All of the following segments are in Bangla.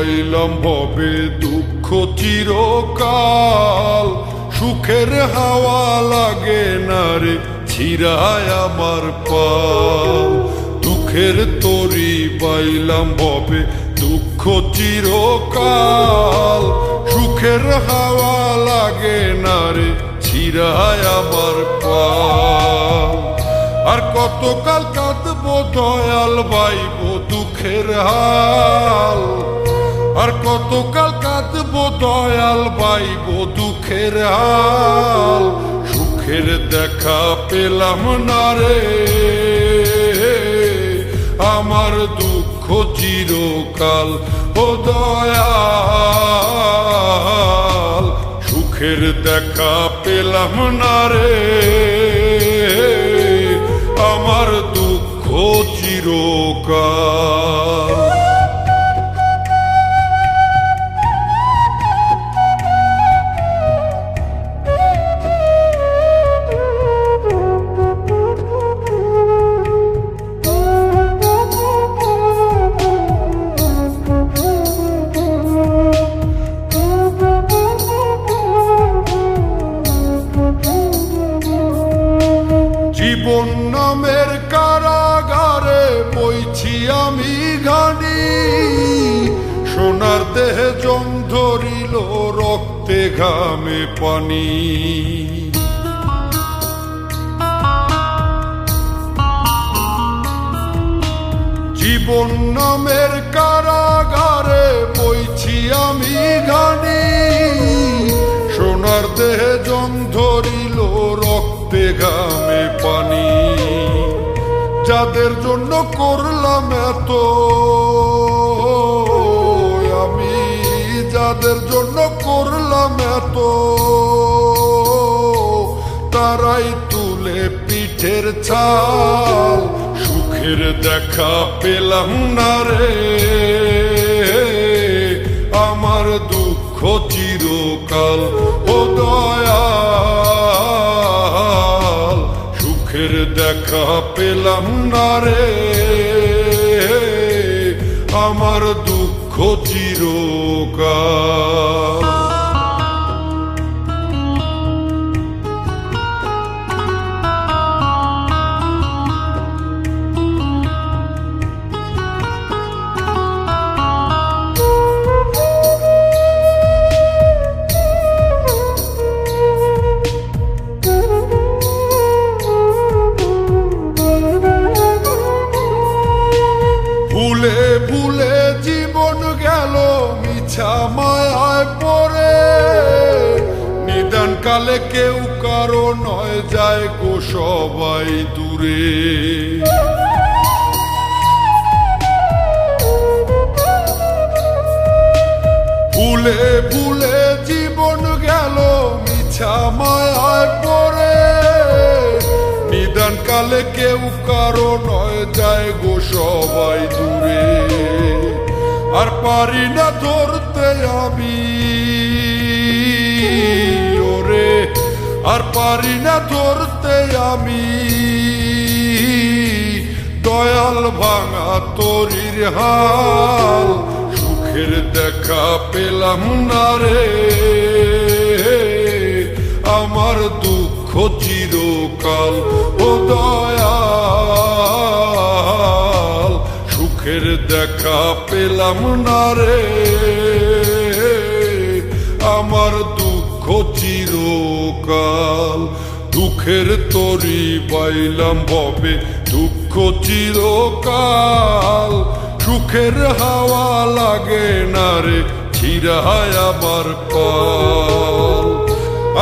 বাইলাম ভবে দুঃখ চিরকাল, সুখের হাওয়া লাগে না রে ছিড়ায় আমার পাল। দুঃখের তরি বাইলাম ভবে দুঃখ চিরকাল, সুখের হাওয়া লাগে না রে ছিড়ায় আমার পাল। আর কতকাল কাঁদবো দয়াল বাইব দুঃখের হাল, আর কতকাল কাঁদবো দয়াল বাইব দুঃখের হাল। সুখের দেখা পেলাম না রে আমার দুঃখ চিরকাল। ও দয়াল সুখের দেখা পেলাম না রে আমার দুঃখ চিরকাল। জীবন নামের কারাগারে বইছি আমি ঘানি, সোনার দেহে জং ধরিল রক্তে ঘামে পানি। জীবন নামের কারাগারে বইছি আমি ঘানি, সোনার দেহে জং ধরিল রক্তে ঘামে পানি। যাদের জন্য করলাম এত আমি, যাদের জন্য করলাম এত, তারাই তুলে পিঠের ছাল। সুখের দেখা পেলাম না রে আমার দুঃখ চিরকাল। ও দয়াল সুখের দেখা পেলাম না রে আমার দুঃখ চিরকাল। ভুলে ভুলে জীবন গেল মিছা মায়ায় পড়ে, নিদান কালে কেউ কারো নয় যায় গো সবাই দূরে। ভুলে ভুলে জীবন গেল মিছা মায়ায় পড়ে, নিদান কালে কেউ কারো নয় যায় গো সবাই দূরে। আর পারি না ধরতে আমি ওরে, আর পারি না ধরতে আমি দয়াল ভাঙা তরির হাল। সুখের দেখা পেলাম না রে আমার দুঃখ চিরকাল। ও দয়াল সুখের দেখা পেলাম না রে আমার দুঃখ চিরকাল। দুঃখের তরি বাইলাম ভবে দুঃখ চিরকাল, সুখের হাওয়া লাগে না রে ছিড়ায় আমার পাল।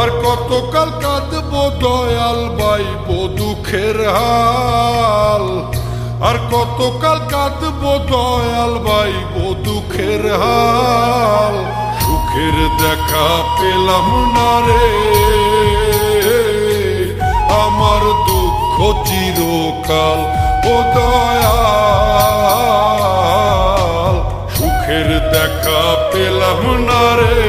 আর কতকাল কাঁদবো দয়াল বাইব দুঃখের হাল, আর কতকাল কাঁদবো দয়াল বাইব দুঃখের হাল। সুখের দেখা পেলাম না রে আমার দুঃখ চিরকাল। ও দয়াল সুখের দেখা পেলাম না রে